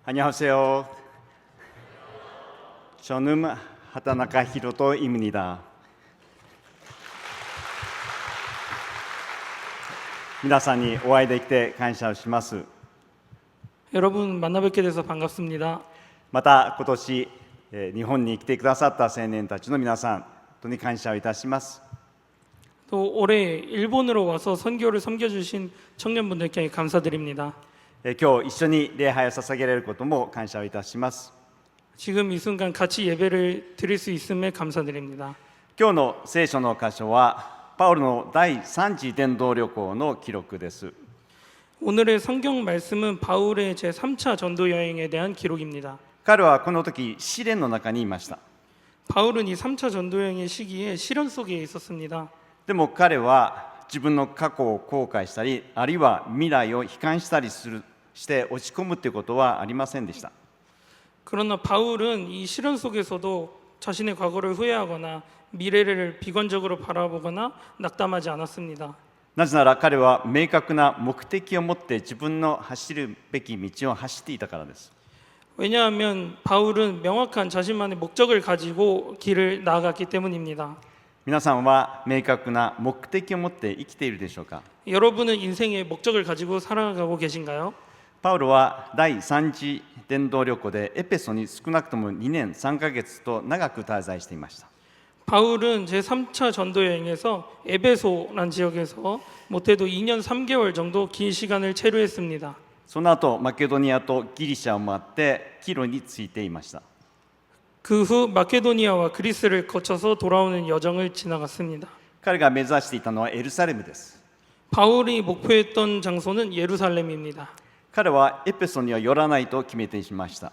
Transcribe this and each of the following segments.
안녕하세요. 저는 하타나카 히로토입니다. 皆さんにお会いできて感謝をします。 여러분 만나뵙게 돼서 반갑습니다. また今年日本に来てくださった青年たちの皆さん、本当に感謝をいたします。 또 올해 일본으로 와서 선교를 섬겨주신 청년분들께 감사드립니다. 今日一緒に礼拝を捧げられることも感謝をいたします。 지금 이 순간 같이 예배를 드릴 수 있음에 감사드립니다. 今日の聖書の箇所はパウロの第3次伝道旅行の記録です。 오늘의 성경 말씀은 바울의 제3차 전도 여행에 대한 기록입니다. 彼はこの時試練の中にいました。 바울은 이 3차 전도 여행의 시기에 시련 속에 있었습니다. でも彼は自分の過去を後悔したり、あるいは未来を悲観したりして落ち込むということはありませんでした。 그러나 바울은 이 시련 속에서도 자신의 과거를 후회하거나 미래를 비관적으로 바라보거나 낙담하지 않았습니다. なぜなら彼は明確な目的を持って自分の走るべき道を走っていたからです。 왜냐하면 바울은 명확한 자신만의 목적을 가지고 길을 나아갔기 때문입니다. 皆さんは明確な目的を持って生きているでしょうか。 여러분은 인생의 목적을 가지고 살아가고 계신가요? パウロは第3次伝道旅行でエペソに少なくとも2年3ヶ月と長く滞在していました。 바울은 제3차 전도 여행에서 에베소란 지역에서 못해도 2년 3개월 정도 긴 시간을 체류했습니다. その後マケドニアとギリシャを回ってキロに着いていました。 그 후 마케도니아와 그리스를 거쳐서 돌아오는 여정을 지나갔습니다. 彼が目指していたのはエルサレムです。 바울이 목표했던 장소는 예루살렘입니다. 彼はエペソには寄らないと決めてしました。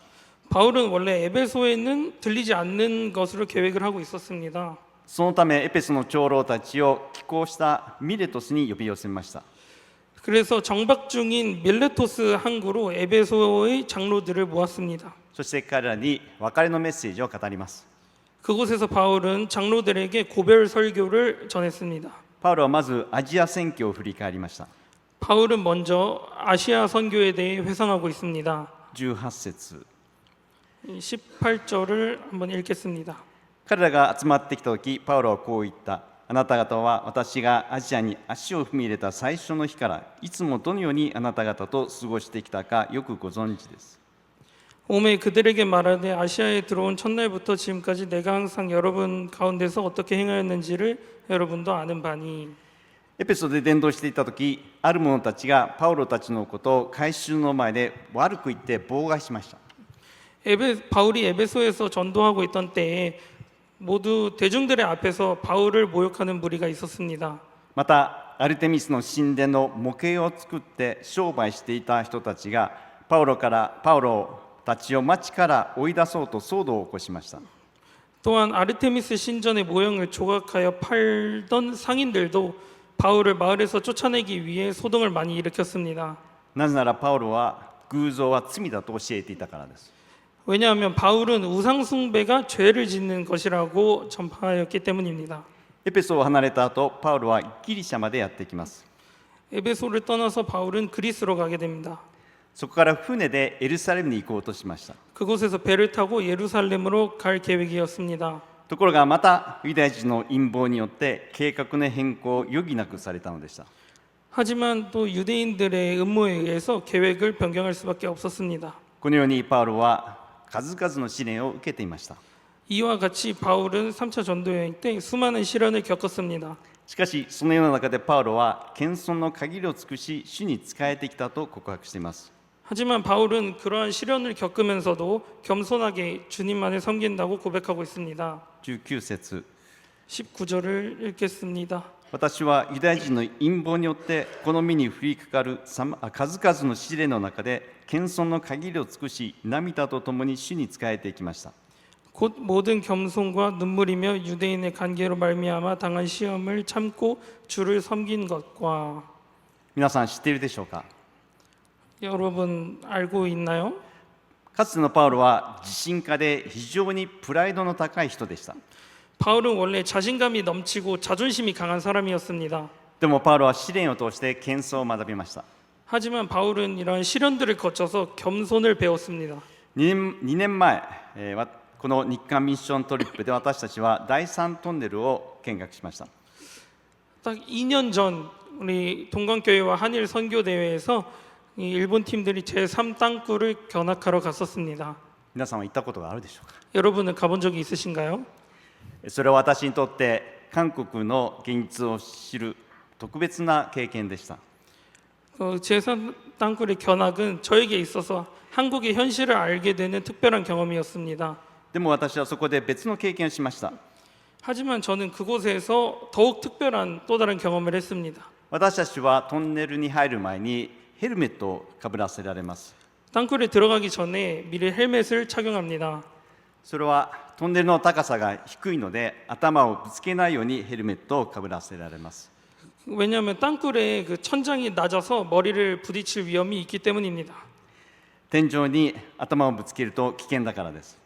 바울은 원래 에베소에는 들리지 않는 것으로 계획을 하고 있었습니다. そのためエペソの長老たちを寄港したミレトスに呼び寄せました。 그래서 정박 중인 밀레토스 항구로 에베소의 장로들을 모았습니다. そして彼らに別れのメッセージを語ります。 그곳에서 바울은 장로들에게 고별 설교를 전했습니다. パウロはまずアジア宣教を振り返りました。 바울은 먼저 아시아 선교에 대해 회상하고 있습니다. 18節 18절을 한번 읽겠습니다. 彼らが集まってきた時、パウロはこう言った。あなた方は私がアジアに足を踏み入れた最初の日からいつもどのようにあなた方と過ごしてきたかよくご存知です。 오매 그들에게 말하되 아시아에 들어온 첫날부터 지금까지 내가 항상 여러분 가운데서 어떻게 행하였는지를 여러분도 아는 바니. エペソで伝道していた時、ある者たちがパウロたちのことを改宗の前で悪く言って妨害しました。 바울이 에베소에서 전도하고 있던 때에 모두 대중들의 앞에서 바울을 모욕하는 무리가 있었습니다. またアルテミスの神殿の模型を作って商売していた人たちがパウロたちを町から追い出そうと騒動を起こしました。 또한 아르테미스 신전의 모형을 조각하여 팔던 상인들도 바울을 마을에서 쫓아내기 위해 소동을 많이 일으켰습니다. なぜならパウロは偶像は罪だと教えていたからです。 왜냐하면 바울은 우상 숭배가 죄를 짓는 것이라고 전파하였기 때문입니다. エペソを離れた後、パウロはギリシャまでやってきます。 에베소를 떠나서 바울은 그리스로 가게 됩니다. そこから船でエルサレムに行こうとしました。 그곳에서 배를 타고 예루살렘으로 갈 계획이었습니다. ところがまたユダヤ人の陰謀によって計画の変更を余儀なくされたのでした。 하지만 또 유대인들의 음모에 의해서 계획을 변경할 수밖에 없었습니다. このようにパウロは数々の試練を受けていました。 이와 같이 바울은 3차 전도 여행 때 수많은 시련을 겪었습니다. しかしその世の中でパウロは謙遜の限りを尽くし主に仕えてきたと告白しています。 하지만 바울은 그러한 시련을 겪으면서도 겸손하게 주님만을 섬긴다고 고백하고 있습니다. 19節 19절을 읽겠습니다. 私はユダヤ人の陰謀によってこの身に降りかかる数々の試練の中で謙遜の限りを尽くし涙とともに主に仕えてきました。 곧 모든 겸손과 눈물이며 유대인의 관계로 말미암아 당한 시험을 참고 주를 섬긴 것과. 皆さん知っているでしょうか。 여러분 알고 있나요? かつてのパウロは自信家で非常にプライドの高い人でした。 바울은 원래 자신감이 넘치고 자존심이 강한 사람이었습니다. でもパウロは試練を通して謙遜を学びました。 하지만 바울은 이러한 시련들을 거쳐서 겸손을 배웠습니다. 2年前、この日韓ミッショントリップで私たちは第3トンネルを見学しました。 딱 2년 전 우리 동광교회와 한일 선교 대회에서 이 일본 팀들이 제3 땅굴을 견학하러 갔었습니다. 皆さんは行ったことがあるでしょうか。 여러분은 가본 적이 있으신가요? それは私にとって韓国の現実を知る特別な経験でした。 제3 땅굴의 견학은 저에게 있어서 한국의 현실을 알게 되는 특별한 경험이었습니다. でも私はそこで別の経験をしました。 하지만 저는 그곳에서 더욱 특별한 또 다른 경험을 했습니다. 私たちはトンネルに入る前にヘルメットをかぶらせられます。 땅굴에 들어가기 전에 미리 헬멧을 착용합니다. それはトンネルの高さが低いので頭をぶつけないようにヘルメットをかぶらせられます。 왜냐하면 땅굴의 그 천장이 낮아서 머리를 부딪힐 위험이 있기 때문입니다. 天井に頭をぶつけると危険だからです。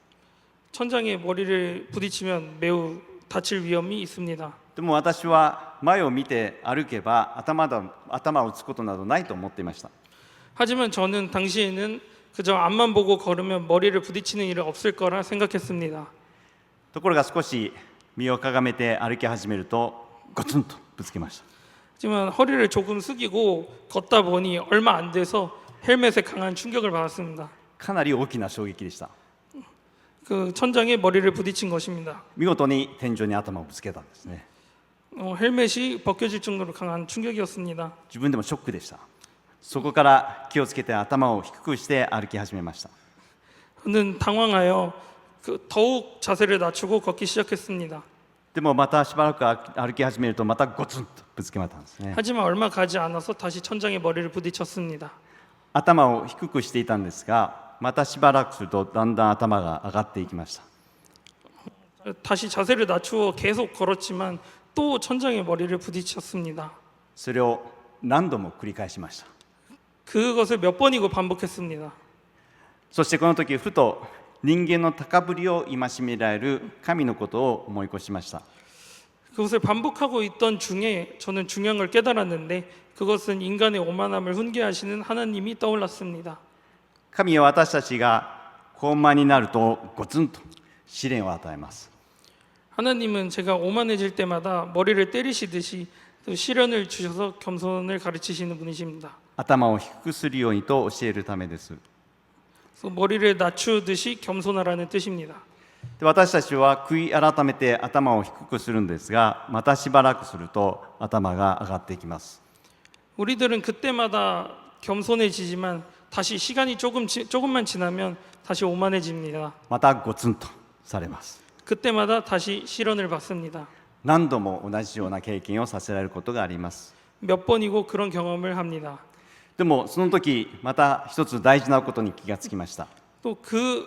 천장에 머리를 부딪히면 매우 다칠 위험이 있습니다. でも私は前を見て歩けば頭を打つことなどないと思っていました。 하지만 저는 당시에는 그저 앞만 보고 걸으면 머리를 부딪히는 일은 없을 거라 생각했습니다. ところが少し身をかがめて歩き始めるとゴツンとぶつけました。 하지만 허리를 조금 숙이고 걷다 보니 얼마 안 돼서 헬멧에 강한 충격을 받았습니다. かなり大きな衝撃でした。 그 천장에 머리를 부딪힌 것입니다. 見事に天井に頭をぶつけたんですね。 헬멧이 벗겨질 정도로 강한 충격이었습니다. 自分でもショックでした。そこから気をつけて頭を低くして歩き始めました。 저는 당황하여 더욱 자세를 낮추고 걷기 시작했습니다. でもまたしばらく歩き始めるとまたゴツンとぶつけましたんですね。 하지만 얼마 가지 않아서 다시 천장에 머리를 부딪혔습니다. 頭を低くしていたんですが、またしばらくするとだんだん頭が上がっていきました。 다시 자세를 낮추어 계속 걸었지만 또 천장에 머리를 부딪혔습니다. それを何度も繰り返しました。 그것을 몇 번이고 반복했습니다. そしてこの時ふと人間の高ぶりを戒められる神のことを思い越しました。 그것을 반복하고 있던 중에 저는 중요한 걸 깨달았는데 그것은 인간의 오만함을 훈계하시는 하나님이 떠올랐습니다. 神は私たちが高慢になるとゴツンと試練を与えます。 하나님은 제가 오만해질 때마다 머리를 때리시듯이 또 시련을 주셔서 겸손을 가르치시는 분이십니다. 頭を低くするようにと教えるためです。 그래서 머리를 낮추듯이 겸손하라는 뜻입니다. で私たちは悔い改めて頭を低くするんですが、またしばらくすると頭が上がっていきます。 우리들은 그때마다 겸손해지지만 다시 시간이 조금만 지나면 다시 오만해집니다. またゴツンとされます。 그때마다 다시 시련을 받습니다. 何度も同じような経験をさせられることがあります。 몇 번이고 그런 경험을 합니다. でもその時また一つ大事なことに気がつきました。 또 그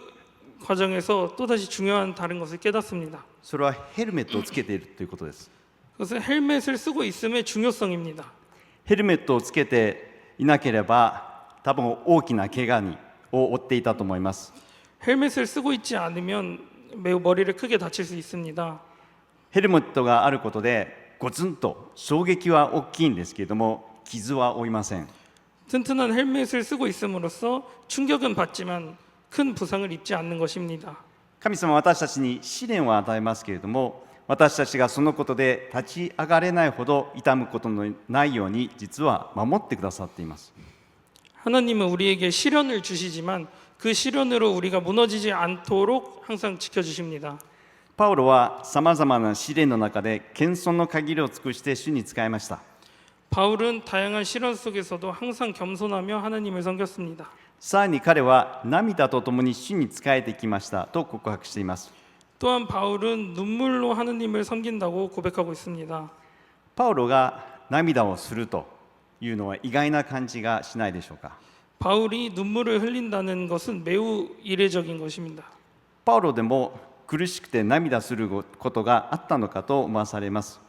과정에서 또다시 중요한 다른 것을 깨닫습니다. それはヘルメットをつけているということです。 그것은 헬멧을 쓰고 있음의 중요성입니다. ヘルメットをつけていなければ多分大きな怪我を負っていたと思います。 헬멧을 쓰고 있지 않으면 매우 머리를 크게 다칠 수 있습니다. ヘルメットがあることでゴツンと衝撃は大きいんですけれども傷は負いません。 튼튼한 헬멧을 쓰고 있음으로써 충격은 받지만 큰 부상을 입지 않는 것입니다. 神様は私たちに試練を与えますけれども、私たちがそのことで立ち上がれないほど痛むことのないように実は守ってくださっています。 하나님은 우리에게 시련을 주시지만 그 시련으로 우리가 무너지지 않도록 항상 지켜주십니다. パウロはさまざまな試練の中で謙遜の限りを尽くして主に仕えました。 바울은 다양한 시련 속에서도 항상 겸손하며 하나님을 섬겼습니다. さらに彼は涙とともに主に仕えてきましたと告白しています。 또한 바울은 눈물로 하나님을 섬긴다고 고백하고 있습니다. パウロが涙をするというのは意外な感じがしないでしょうか。 바울이 눈물을 흘린다는 것은 매우 이례적인 것입니다. パウロでも苦しくて涙することがあったのかと思わされます。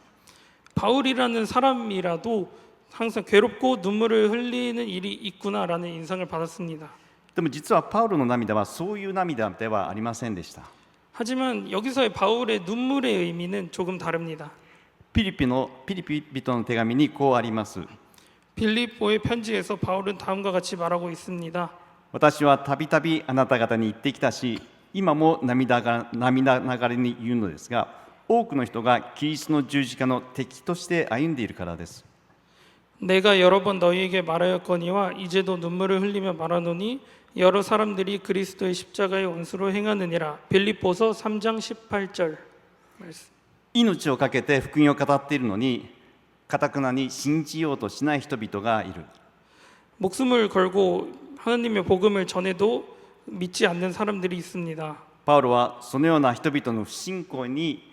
바울이라는 사람이라도 항상 괴롭고 눈물을 흘리는 일이 있구나라는 인상을 받았습니다. でも実はパウロの涙はそういう涙ではありませんでした。 하지만 여기서의 바울의 눈물의 의미는 조금 다릅니다. ピリピ人の手紙にこうあります。 빌립보의 편지에서 바울은 다음과 같이 말하고 있습니다. 私はたびたびあなた方に言ってきたし、今も涙ながらに言うのですが、多くの人がキリストの十字架の敵として歩んでいるからです。 내가 여러 번 너희에게 말하였거니와 이제도 눈물을 흘리며 말하노니 여러 사람들이 그리스도의 십자가의 원수로 행하느니라. 빌립보서 3장 18절 말씀. 命を懸けて福音を語っているのに、堅なに信じようとしない人々がいる。 목숨을 걸고 하나님의 복음을 전해도 믿지 않는 사람들이 있습니다. パウロはそのような人々の不信仰に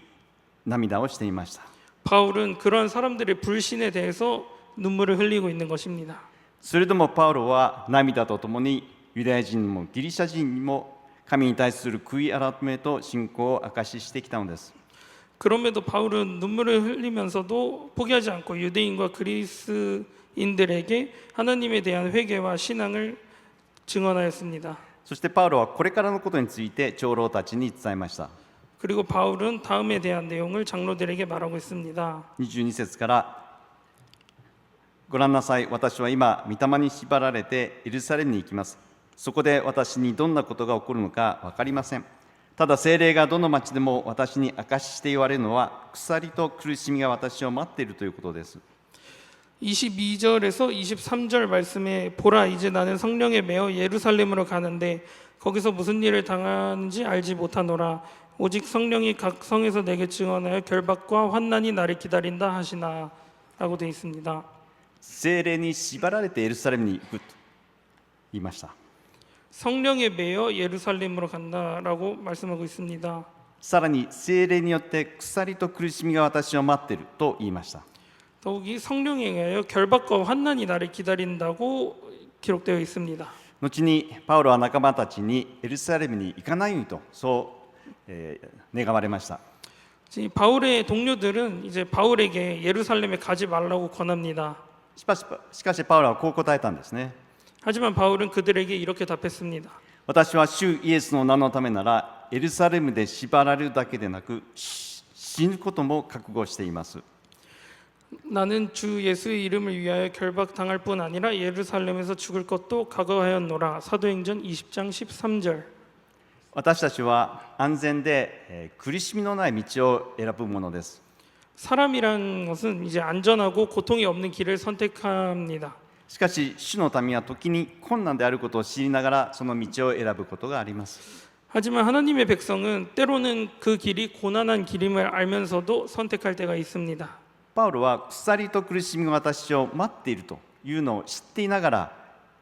涙をしていました。 바울은 그러한 사람들의 불신에 대해서 눈물을 흘리고 있는 것입니다. それでもパウロは涙とともにユダヤ人にもギリシャ人にも神に対する悔い改めと信仰を証ししてきたのです。 그럼에도 바울은 눈물을 흘리면서도 포기하지 않고 유대인과 그리스인들에게 하나님에 대한 회개와 신앙을 증언하였습니다. そしてパウロはこれからのことについて長老たちに伝えました。 그리고 바울은 다음에 대한 내용을 장로들에게 말하고 있습니다. 22節からご覧なさい、私は今御霊に縛られてエルサレムに行きます。そこで私にどんなことが起こるのか分かりません。ただ聖霊がどの町でも私に証しして言われるのは、鎖と苦しみが私を待っているということです。 22절에서 23절 말씀에 보라 이제 나는 성령에 매어 예루살렘으로 가는데 거기서 무슨 일을 당하는지 알지 못하노라. 오직 성령이 각 성에서 내게 증언하여 결박과 환난이 나를 기다린다 하시나 라고 되어 있습니다. 聖霊に縛られてエルサレムに行くと言いました。 성령에 매여 예루살렘으로 간다라고 말씀하고 있습니다. さらに聖霊によって鎖と苦しみが私を待っていると言いました。 더욱이 성령에 의하여 결박과 환난이 나를 기다린다고 기록되어 있습니다. 後にパウロは仲間たちにエルサレムに行かないようにと願われました。 바울의 동료들은 이제 바울에게 예루살렘에 가지 말라고 권합니다. しかしパウロはこう答えたんですね。 하지만 바울은 그들에게 이렇게 답했습니다. 私は主イエスの名のためならエルサレムで縛られるだけでなく死ぬことも覚悟しています。 나는 주 예수의 이름을 위하여 결박당할 뿐 아니라 예루살렘에서 죽을 것도 각오하였노라. 사도행전 20장 13절. 私たちは安全で苦しみのない道を選ぶものです。 사람이란 것은 이제 안전하고 고통이 없는 길을 선택합니다. しかし主の民は時に困難であることを知りながらその道を選ぶことがあります。 하지만 하나님의 백성은 때로는 그 길이 고난한 길임을 알면서도 선택할 때가 있습니다. パウロは鎖と苦しみが私を待っているというのを知っていながら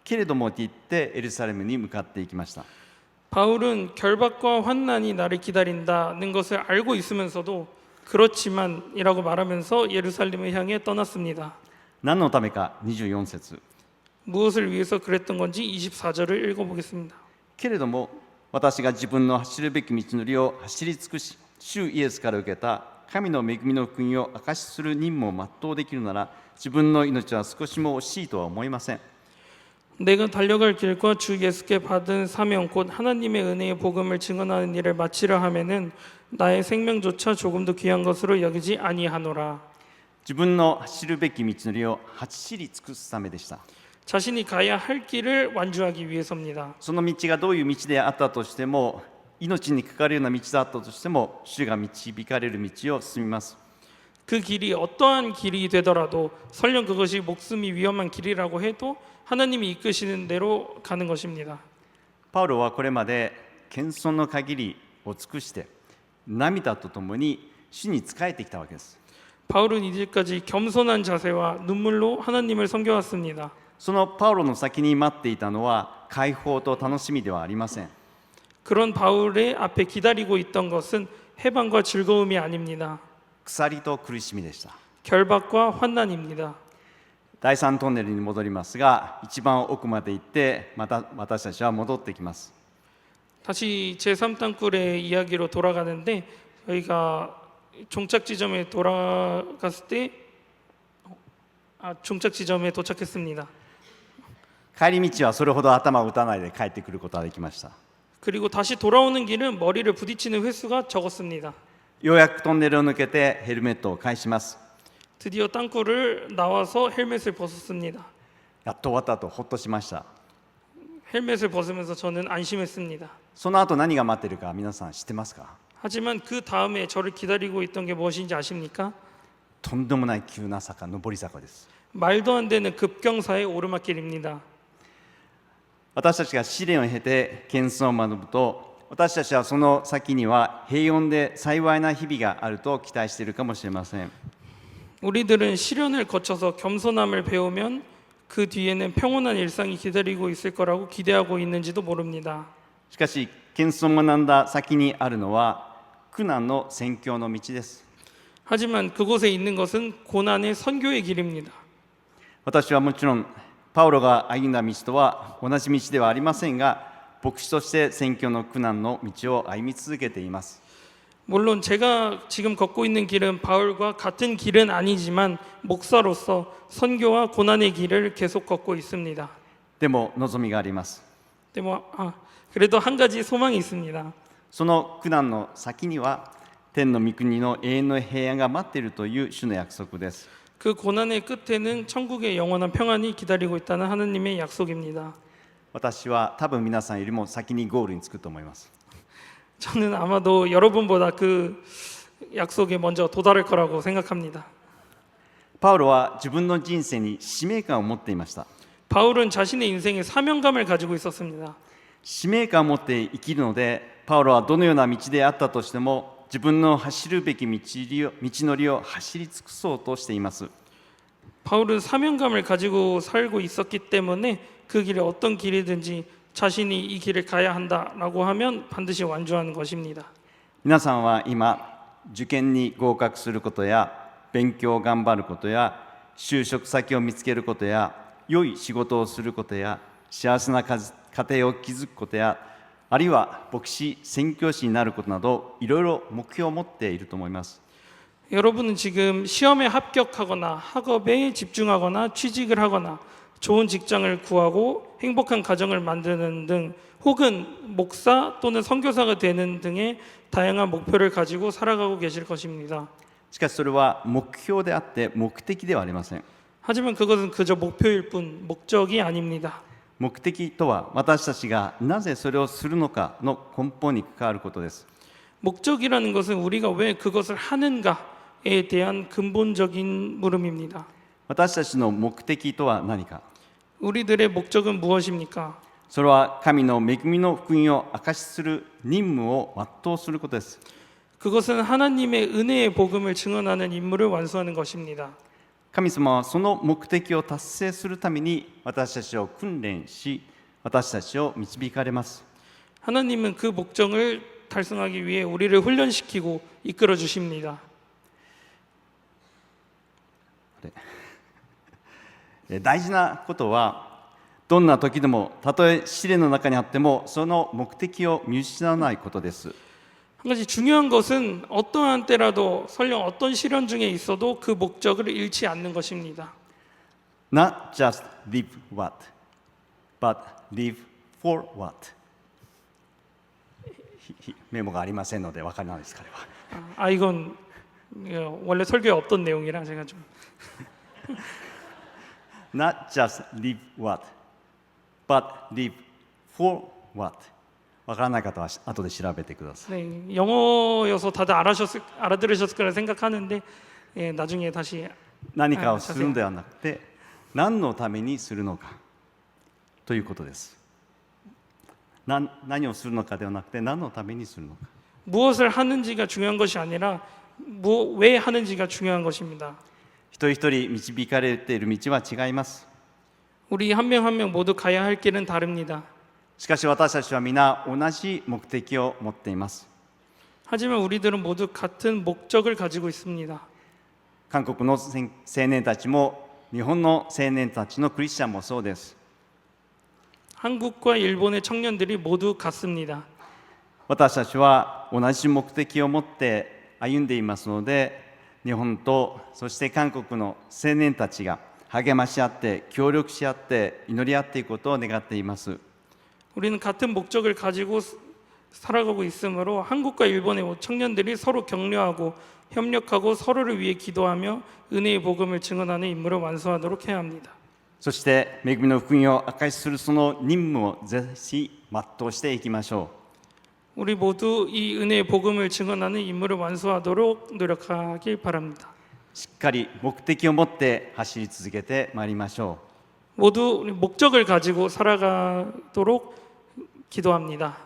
けれどもと言ってエルサレムに向かっていきました。 바울은 결박과 환난이 나를 기다린다는 것을 알고 있으면서도 그렇지만이라고 말하면서 예루살렘을 향해 떠났습니다. 何のためか24節 무엇을 위해서 그랬던 건지 24절을 읽어보겠습니다. けれども私が自分の走るべき道のりを走り尽くし主イエスから受けた神の恵みの福音を証しする任務を全うできるなら自分の命は少しも惜しいとは思いません。 내가 달려갈 길과 주 예수께 받은 사명 곧 하나님의 은혜의 복음을 증언하는 일을 마치려 하면은 나의 생명조차 조금도 귀한 것으로 여기지 아니하노라. 自分の走るべき道のりを走り尽くすためでした。 자신이 가야 할 길을 완주하기 위해서입니다. その道がどういう道であったとしても命にかかるような道だったとしても主が導かれる道を進みます。 그 길이 어떠한 길이 되더라도 설령 그것이 목숨이 위험한 길이라고 해도 하나님이 이끄시는 대로 가는 것입니다. パウロはこれまで謙遜の限りを尽くして涙とともに主に仕えてきたわけです。 바울은 이제까지 겸손한 자세와 눈물로 하나님을 섬겨왔습니다. そのパウロの先に待っていたのは解放と楽しみではありません。 그런 바울의 앞에 기다리고 있던 것은 해방과 즐거움이 아닙니다. 鎖と苦しみでした。 결박과 환난입니다. 第3トンネルに戻りますが、一番奥まで行ってまた私たちは戻ってきます。 다시 제3땅굴의 이야기로 돌아가는데 저희가 종착 지점에 돌아갔을 때 종착 지점에 도착했습니다. 帰り道はそれほど頭を打たないで帰ってくることができました。 그리고 다시 돌아오는 길은 머리를 부딪히는 횟수가 적었습니다. ようやくトンネルを抜けてヘルメットを返します。 드디어 땅굴을 나와서 헬멧을 벗었습니다. やっと終わったとほっとしました。 헬멧을 벗으면서 저는 안심했습니다. その後何が待っているか皆さん知ってますか？ 하지만 그 다음에 저를 기다리고 있던 게 무엇인지 아십니까? とんでもない急な坂、上り坂です。 말도 안 되는 급경사의 오르막길입니다. 私たちが試練を経て謙遜を学ぶと、私たちはその先には平穏で幸いな日々があると期待しているかもしれません。 우리들은 시련을 거쳐서 겸손함을 배우면 그 뒤에는 평온한 일상이 기다리고 있을 거라고 기대하고 있는지도 모릅니다. しかし謙遜を学んだ先にあるのは苦難の宣教の道です。 하지만 그곳에 있는 것은 고난의 선교의 길입니다. 私はもちろんパウロが歩んだ道とは同じ道ではありませんが、牧師として宣教の苦難の道を歩み続けています。 물론 제가 지금 걷고 있는 길은 바울과 같은 길은 아니지만 목사로서 선교와 고난의 길을 계속 걷고 있습니다. でも望みがあります。 그래도 한 가지 소망이 있습니다. その苦難の先には天の御国の永遠の平安が待っているという主の約束です。 그 고난의 끝에는 천국의 영원한 평안이 기다리고 있다는 하느님의 약속입니다. 私は多分皆さんよりも先にゴールに着くと思います。 저는 아마도 여러분보다 그 약속에 먼저 도달할 거라고 생각합니다. パウロは自分の人生に使命感を持っていました。 바울은 자신의 인생에 사명감을 가지고 있었습니다. 使命感を持って生きるので、パウロはどのような道であったとしても自分の走るべき道のりを走り尽くそうとしています。 바울은 사명감을 가지고 살고 있었기 때문에 그 길이 어떤 길이든지 자신이 이 길을 가야 한다라고 하면 반드시 완주하는 것입니다. 皆さんは今受験に合格することや勉強を頑張ることや就職先を見つけることや良い仕事をすることや幸せな家庭を築くことや、あるいは牧師宣教師になることなどいろいろ目標を持っていると思います。 여러분은 지금 시험에 합격하거나 학업에 집중하거나 취직을 하거나 좋은 직장을 구하고 행복한 가정을 만드는 등 혹은 목사 또는 선교사가 되는 등의 다양한 목표를 가지고 살아가고 계실 것입니다. しかしそれは目標であって目的ではありません。 하지만 그것은 그저 목표일 뿐 목적이 아닙니다. 目的とは私たちがなぜそれをするのかの根本に関わることです。 목적이라는 것은 우리가 왜 그것을 하는가에 대한 근본적인 물음입니다. 私たちの目的とは何か。 우리들의 목적은 무엇입니까? それは神の恵みの福音を証しする任務を全うすることです。 그것은 하나님의 은혜의 복음을 증언하는 임무를 완수하는 것입니다. 神様はその目的を達成するために私たちを訓練し、私たちを導かれます。 하나님은 그 목적을 달성하기 위해 우리를 훈련시키고 이끌어 주십니다. 大事なことは、どんな時でもたとえ試練の中にあってもその目的を見失わないことです。 한 가지 중요한 것은 어떠한 때라도 설령 어떤 시련 중에 있어도 그 목적을 잃지 않는 것입니다. Not just live what, but live for what. メモがありませんので分からないですかね。 이건 원래 설교에 없던 내용이라 제가 좀 Not just live what, but live for what. 分からない方は後で調べてください。 네, 영어여서 다들 알아들으셨을 거라 생각하는데 나중에 다시 何かをするのではなくて、何のためにするのかということです。何をするのかではなくて、何のためにするのか。 무엇을 하는지가 중요한 것이 아니라 왜 하는지가 중요한 것입니다. 一人一人導かれている道は違います。 우리 한 명 한 명 모두 가야 할 길은 다릅니다. しかし私たちは皆同じ目的を持っています。 하지만 우리들은 모두 같은 목적을 가지고 있습니다. 韓国の青年たちも日本の青年たちのクリスチャンもそうです。 한국과 일본의 청년들이 모두 같습니다. 私たちは同じ目的を持って歩んでいますので、日本とそして韓国の青年たちが励まし合って協力し合って祈り合っていくことを願っています。 우리는 같은 목적을 가지고 살아가고 있으므로 한국과 일본의 청년들이 서로 격려하고 협력하고 서로를 위해 기도하며 은혜의 복음을 증언하는 임무를 완수하도록 해야 합니다. そして恵みの福音を証しするその任務をぜひ全うしていきましょ 우리 모두 이 은혜의 복음을 증언하는 임무를 완수하도록 노력하길 바랍니다. う。しっかり目的を持って走り続けてまいりましょう。 모두 우리 목적을 가지고 살아가도록 기도합니다.